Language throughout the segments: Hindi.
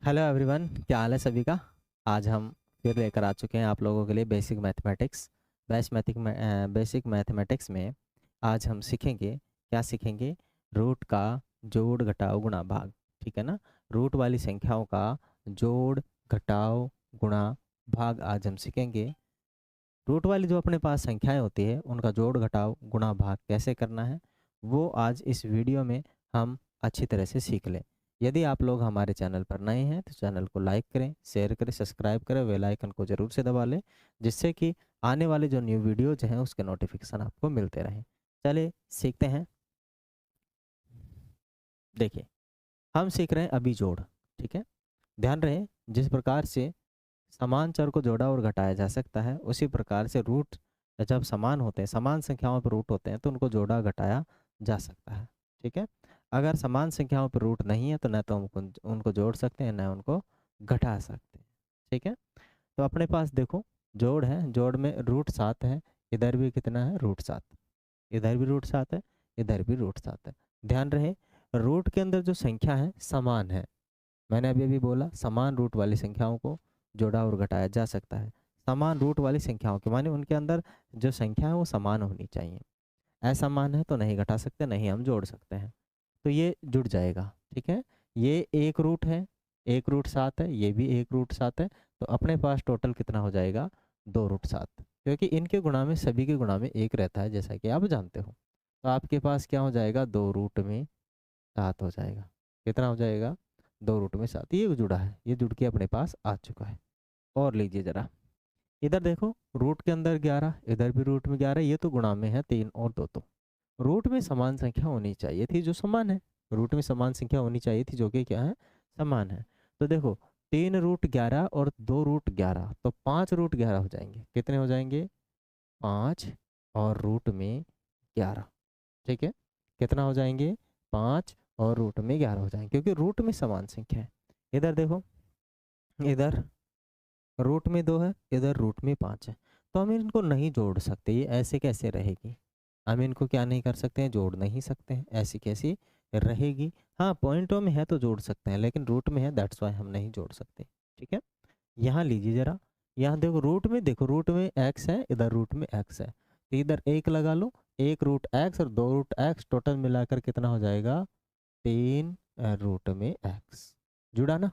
हेलो एवरीवन, क्या हाल है सभी का। आज हम फिर लेकर आ चुके हैं आप लोगों के लिए बेसिक मैथमेटिक्स में आज हम सीखेंगे। क्या सीखेंगे? रूट का जोड़ घटाव गुणा भाग। ठीक है ना। रूट वाली संख्याओं का जोड़ घटाव गुणा भाग आज हम सीखेंगे। रूट वाली जो अपने पास संख्याएं होती है उनका जोड़ घटाव गुणा भाग कैसे करना है वो आज इस वीडियो में हम अच्छी तरह से सीख लें। यदि आप लोग हमारे चैनल पर नए हैं तो चैनल को लाइक करें, शेयर करें, सब्सक्राइब करें, बेल आइकन को ज़रूर से दबा लें, जिससे कि आने वाले जो न्यू वीडियोज हैं उसके नोटिफिकेशन आपको मिलते रहें। चलिए सीखते हैं। देखिए, हम सीख रहे हैं अभी जोड़। ठीक है। ध्यान रहे, जिस प्रकार से समान चर को जोड़ा और घटाया जा सकता है उसी प्रकार से रूट जब समान होते हैं, समान संख्याओं पर रूट होते हैं तो उनको जोड़ा घटाया जा सकता है। ठीक है। अगर समान संख्याओं पर रूट नहीं है तो न तो उनको उनको जोड़ सकते हैं न उनको घटा सकते हैं। ठीक है। तो अपने पास देखो, जोड़ है, जोड़ में रूट 7 है, इधर भी कितना है रूट 7, इधर भी रूट 7 है, इधर भी रूट 7 है। ध्यान रहे, रूट के अंदर जो संख्या है समान है। मैंने अभी अभी बोला समान रूट वाली संख्याओं को जोड़ा और घटाया जा सकता है। समान रूट वाली संख्याओं के माने उनके अंदर जो संख्या है वो समान होनी चाहिए। असमान है तो नहीं घटा सकते, नहीं हम जोड़ सकते हैं। तो ये जुड़ जाएगा। ठीक है। ये एक रूट है, एक रूट 7 है, ये भी एक रूट 7 है। तो अपने पास टोटल कितना हो जाएगा? 2 रूट 7, क्योंकि इनके गुणा में सभी के गुणा में एक रहता है जैसा कि आप जानते हो। तो आपके पास क्या हो जाएगा? 2 रूट में 7 हो जाएगा। कितना हो जाएगा? 2 रूट में 7। ये जुड़ा है, ये जुड़ के अपने पास आ चुका है। और लीजिए जरा, इधर देखो, रूट के अंदर 11, इधर भी रूट में 11, ये तो गुणा में है 3 और 2। तो रूट में समान संख्या होनी चाहिए थी जो समान है। रूट में समान संख्या होनी चाहिए थी जो कि क्या है? समान है। तो देखो, 3 रूट 11 और 2 रूट 11, तो 5 रूट 11 हो जाएंगे। कितने हो जाएंगे? 5 और रूट में 11। ठीक है। कितना हो जाएंगे? 5 और रूट में 11 हो जाएंगे, क्योंकि रूट में समान संख्या है। इधर देखो, इधर रूट में 2 है, इधर रूट में 5 है। तो हम इनको नहीं जोड़ सकते, ये ऐसे कैसे रहेगी? हम इनको क्या नहीं कर सकते हैं? जोड़ नहीं सकते हैं। ऐसी कैसी रहेगी? हाँ, पॉइंटों में है तो जोड़ सकते हैं, लेकिन रूट में है दैट्स वाई हम नहीं जोड़ सकते। ठीक है। यहाँ लीजिए जरा, यहाँ देखो, रूट में एक्स है, इधर रूट में एक्स है, तो इधर एक लगा लो। एक रूट एक्स और 2 रूट एक्स, टोटल मिलाकर कितना हो जाएगा? 3 रूट में एक्स। जुड़ा ना।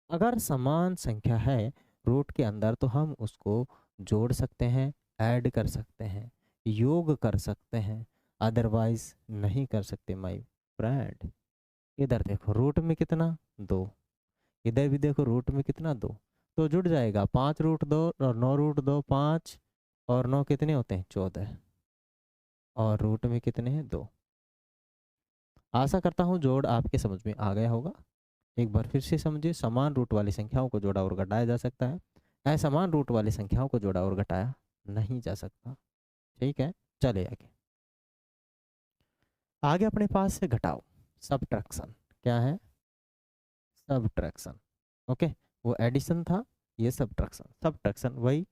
अगर समान संख्या है रूट के अंदर तो हम उसको जोड़ सकते हैं, ऐड कर सकते हैं, योग कर सकते हैं, अदरवाइज नहीं कर सकते माय फ्रेंड। इधर देखो, रूट में कितना? 2, इधर भी देखो रूट में कितना? 2। तो जुड़ जाएगा 5 रूट 2 और 9 रूट 2, 5 और 9 कितने होते हैं? 14। और रूट में कितने हैं? 2। आशा करता हूँ जोड़ आपके समझ में आ गया होगा। एक बार फिर से समझिए, समान रूट वाली संख्याओं को जोड़ा और घटाया जा सकता है, असमान रूट वाली संख्याओं को जोड़ा और घटाया नहीं जा सकता। ठीक है। चले आगे। आगे अपने पास से घटाओ, सबट्रैक्शन। क्या है? सबट्रैक्शन। ओके। वो एडिशन था, ये सबट्रैक्शन। सबट्रैक्शन वही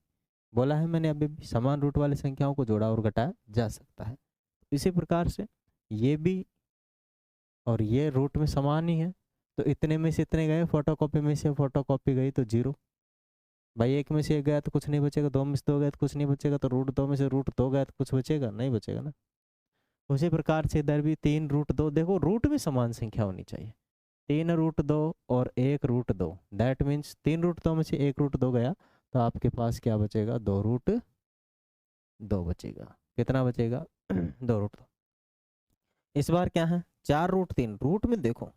बोला है मैंने अभी भी, समान रूट वाली संख्याओं को जोड़ा और घटाया जा सकता है। इसी प्रकार से ये भी और ये रूट में समान ही है, तो इतने में से इतने गए, फोटोकॉपी में से फोटोकॉपी गई तो 0। भाई एक में से एक गया तो कुछ नहीं बचेगा, 2 में से 2 गया तो कुछ नहीं बचेगा, तो रूट 2 में से रूट 2 गया तो कुछ बचेगा नहीं? बचेगा ना। उसी प्रकार से इधर भी 3 रूट 2, देखो रूट में समान संख्या होनी चाहिए। 3 रूट 2 और 1 रूट 2, दैट मीन्स 3 रूट 2 में से 1 रूट 2 गया, तो आपके पास क्या बचेगा? 2 रूट 2 बचेगा। कितना बचेगा? 2 रूट 2। इस बार क्या है? 4 रूट 3, रूट में देखो,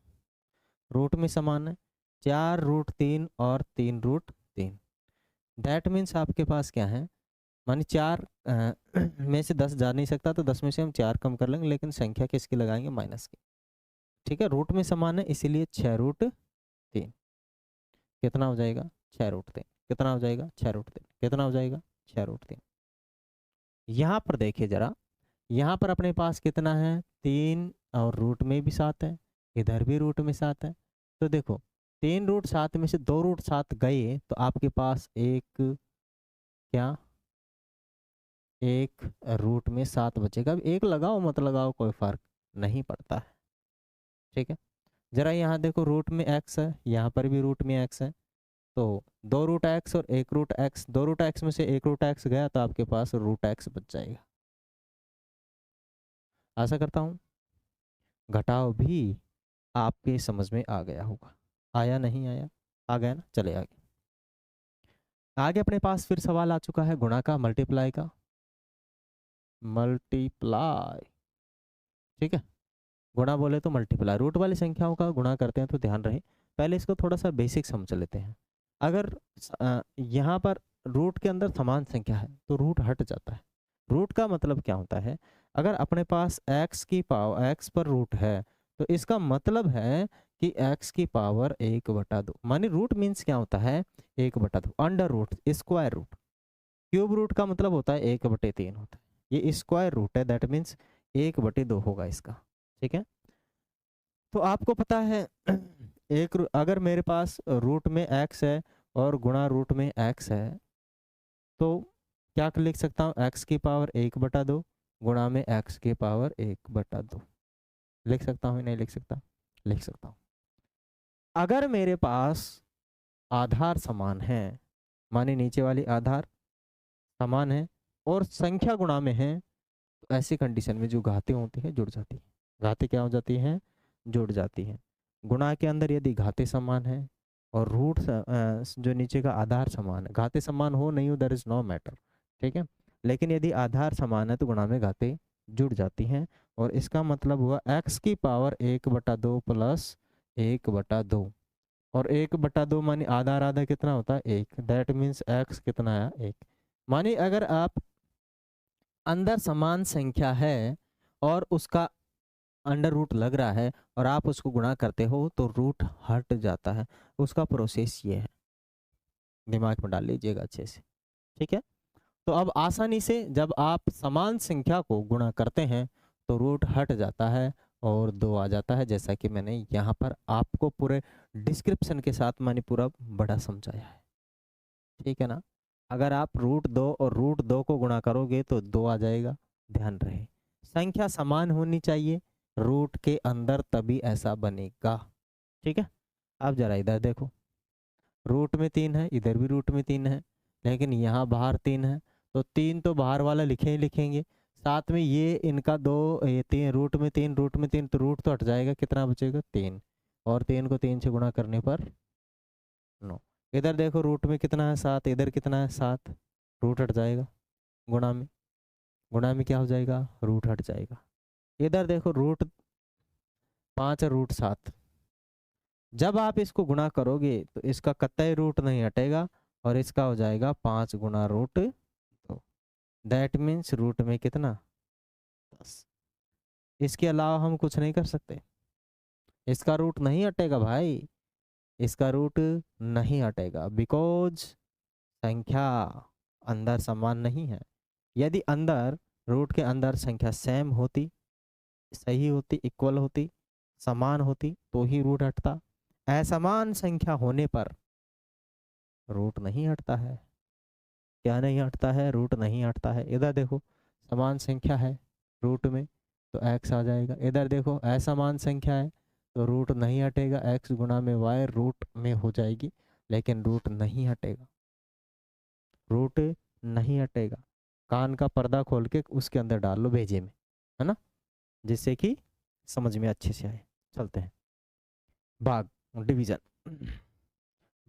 रूट में समान है। 4 रूट 3 और 3 रूट 3, दैट मीन्स आपके पास क्या है? मानी 4 में से 10 जा नहीं सकता, तो 10 में से हम 4 कम कर लेंगे, लेकिन संख्या किसकी लगाएंगे? माइनस की। ठीक है। रूट में समान है इसीलिए 6 रूट 3। कितना हो जाएगा? 6 रूट 3। कितना हो जाएगा? 6 रूट 3। कितना हो जाएगा? 6 रूट 3। यहाँ पर देखिए जरा, यहाँ पर अपने पास कितना है? 3 और रूट में भी 7 है, इधर भी रूट में 7 है। तो देखो, 3 रूट 7 में से 2 रूट 7 गए तो आपके पास एक क्या? एक रूट में 7 बचेगा। अब एक लगाओ मत लगाओ कोई फर्क नहीं पड़ता है। ठीक है। जरा यहाँ देखो रूट में x है, यहाँ पर भी रूट में x है, तो 2 रूट एक्स और 1 रूट एक्स, 2 रूट एक्स में से 1 रूट एक्स गया तो आपके पास रूट एक्स बच जाएगा। आशा करता हूँ घटाव भी आपके समझ में आ गया होगा। आया नहीं आया? आ गया ना। चले आगे। आगे अपने पास फिर सवाल आ चुका है गुणा का, मल्टीप्लाई का। मल्टीप्लाई, ठीक है। गुणा बोले तो मल्टीप्लाई, रूट वाली संख्याओं का गुणा करते हैं तो ध्यान रहे पहले इसको थोड़ा सा बेसिक समझ लेते हैं। अगर यहाँ पर रूट के अंदर समान संख्या है तो रूट हट जाता है। रूट का मतलब क्या होता है, अगर अपने पास x की पावर x पर रूट है तो इसका मतलब है कि x की पावर 1/2, मानी रूट मीन्स क्या होता है 1/2, under root, square root. Cube root का मतलब होता है 1/3 होता है, ये स्क्वायर रूट है, दैट मीन्स 1/2 होगा इसका, ठीक है। तो आपको पता है अगर मेरे पास रूट में x है और गुणा रूट में x है तो क्या लिख सकता हूँ, x की पावर 1/2 गुणा में x की पावर 1/2 लिख सकता हूँ, नहीं लिख सकता? लिख सकता हूँ। अगर मेरे पास आधार समान है, माने नीचे वाली आधार समान है और संख्या गुणा में है, तो ऐसी कंडीशन में जो घातें होती हैं जुड़ जाती है। घातें क्या हो जाती हैं? जुड़ जाती हैं। गुणा के अंदर यदि घातें समान है और रूट जो नीचे का आधार समान है, घातें समान हो नहीं हो, देयर इज नो मैटर, ठीक है। लेकिन यदि आधार समान है तो गुणा में घातें जुड़ जाती हैं, और इसका मतलब हुआ x की पावर 1/2 प्लस 1/2, और 1/2 मानी आधार आधा कितना होता है 1, दैट मीन्स x कितना है 1। मानी अगर आप अंदर समान संख्या है और उसका अंडर रूट लग रहा है और आप उसको गुणा करते हो तो रूट हट जाता है। उसका प्रोसेस ये है, दिमाग में डाल लीजिएगा अच्छे से, ठीक है। तो अब आसानी से जब आप समान संख्या को गुणा करते हैं तो रूट हट जाता है और 2 आ जाता है, जैसा कि मैंने यहाँ पर आपको पूरे डिस्क्रिप्शन के साथ मैंने पूरा बड़ा समझाया है, ठीक है ना। अगर आप रूट 2 और रूट 2 को गुणा करोगे तो 2 आ जाएगा। ध्यान रहे संख्या समान होनी चाहिए रूट के अंदर, तभी ऐसा बनेगा, ठीक है। अब जरा इधर देखो, रूट में 3 है, इधर भी रूट में 3 है, लेकिन यहाँ बाहर 3 है, तो 3 तो बाहर वाला लिखे ही लिखेंगे, साथ में ये इनका 2, ये 3, रूट में 3, रूट में 3, तो रूट तो हट जाएगा, कितना बचेगा 3, और 3 को 3 से गुणा करने पर 9। इधर देखो रूट में कितना है 7, इधर कितना है 7, रूट हट जाएगा, गुणा में, गुणा में क्या हो जाएगा रूट हट जाएगा। इधर देखो रूट 5 और रूट 7, जब आप इसको गुणा करोगे तो इसका कतई रूट नहीं हटेगा और इसका हो जाएगा 5 गुणा रूट 2, दैट मीन्स रूट में कितना 10। इसके अलावा हम कुछ नहीं कर सकते, इसका रूट नहीं हटेगा भाई, इसका रूट नहीं हटेगा, बिकॉज संख्या अंदर समान नहीं है। यदि अंदर रूट के अंदर संख्या सेम होती, सही होती, इक्वल होती, समान होती तो ही रूट हटता। असमान संख्या होने पर रूट नहीं हटता है। क्या नहीं हटता है? रूट नहीं हटता है। इधर देखो समान संख्या है रूट में तो x आ जाएगा, इधर देखो असमान संख्या है तो रूट नहीं हटेगा, x गुणा में y रूट में हो जाएगी, लेकिन रूट नहीं हटेगा, रूट नहीं हटेगा। कान का पर्दा खोल के उसके अंदर डाल लो भेजे में, है ना, जिससे कि समझ में अच्छे से आए। चलते हैं भाग, डिवीजन।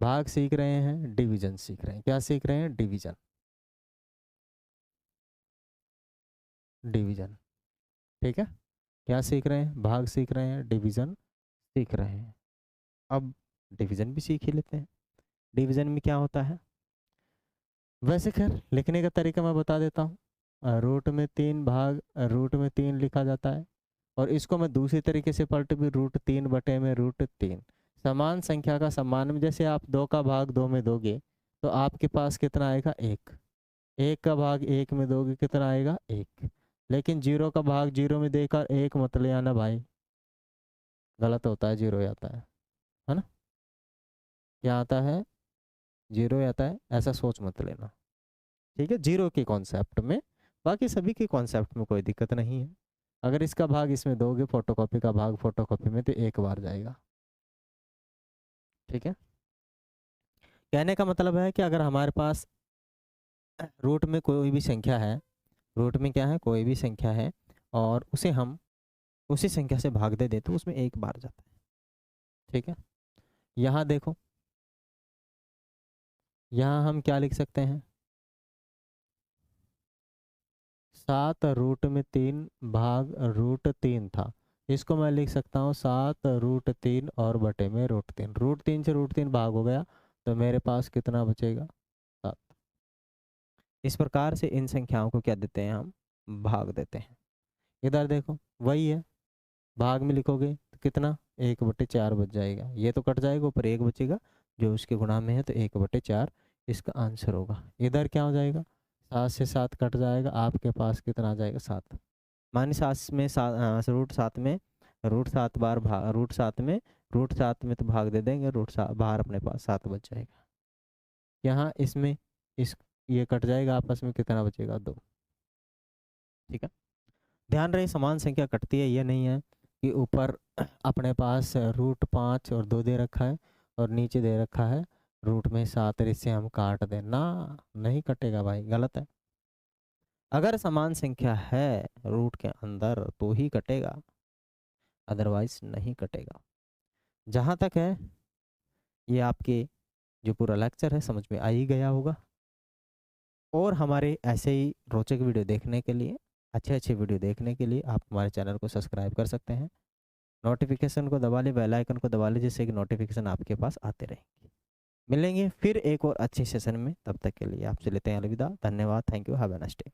भाग सीख रहे हैं, डिवीजन सीख रहे हैं। क्या सीख रहे हैं? डिवीजन, डिवीजन, ठीक है। क्या सीख रहे हैं? भाग सीख रहे हैं, डिवीजन सीख रहे हैं। अब डिवीजन भी सीख ही लेते हैं। डिवीजन में क्या होता है? वैसे खैर लिखने का तरीका मैं बता देता हूँ। रूट में 3 भाग रूट में 3 लिखा जाता है, और इसको मैं दूसरी तरीके से पलट भी √3/√3। समान संख्या का सम्मान में, जैसे आप 2 का भाग 2 में दोगे तो आपके पास कितना आएगा 1, 1 का भाग 1 में दोगे कितना आएगा 1, लेकिन 0 का भाग 0 में देकर 1 मत ले आना भाई, गलत होता है, 0 आता है ना। क्या आता है? 0 आता है, ऐसा सोच मत लेना, ठीक है। 0 के कॉन्सेप्ट में, बाकी सभी के कॉन्सेप्ट में कोई दिक्कत नहीं है। अगर इसका भाग इसमें दोगे, फोटोकॉपी का भाग फोटोकॉपी में, तो 1 बार जाएगा, ठीक है। कहने का मतलब है कि अगर हमारे पास रूट में कोई भी संख्या है, रूट में क्या है, कोई भी संख्या है, और उसे हम उसी संख्या से भाग दे तो उसमें एक बार जाता है। ठीक है। यहाँ देखो, यहाँ हम क्या लिख सकते हैं, 7√3 भाग √3 था। इसको मैं लिख सकता हूँ 7√3 और बटे में √3। √3 से √3 भाग हो गया तो मेरे पास कितना बचेगा, 7। इस प्रकार से इन संख्याओं को क्या देते हैं, हम भाग देते हैं। इधर देखो वही है, भाग में लिखोगे तो कितना, 1/4 बच जाएगा। ये तो कट जाएगा, ऊपर 1 बचेगा जो उसके गुणा में है, तो 1/4 इसका आंसर होगा। इधर क्या हो जाएगा, 7 से 7 कट जाएगा, आपके पास कितना आ जाएगा, 7। मानी 7 में √7 में √7 बार भाग, √7 में तो भाग दे देंगे, √7 बाहर अपने पास 7 बच जाएगा। यहाँ इसमें इस ये कट जाएगा, आपस में कितना बचेगा, 2। ठीक है। ध्यान रहे समान संख्या कटती है, ये नहीं है कि ऊपर अपने पास √5 और 2 दे रखा है और नीचे दे रखा है √7, इससे हम काट दें ना, नहीं कटेगा भाई, गलत है। अगर समान संख्या है रूट के अंदर तो ही कटेगा, अदरवाइज नहीं कटेगा। जहाँ तक है ये आपके जो पूरा लेक्चर है समझ में आ ही गया होगा। और हमारे ऐसे ही रोचक वीडियो देखने के लिए, अच्छे अच्छे वीडियो देखने के लिए आप हमारे चैनल को सब्सक्राइब कर सकते हैं। नोटिफिकेशन को दबा ले, बेल आइकन को दबा ले, जिससे कि नोटिफिकेशन आपके पास आते रहेंगे। मिलेंगे फिर एक और अच्छे सेशन में, तब तक के लिए आपसे लेते हैं अलविदा। धन्यवाद, thank you, have a nice day.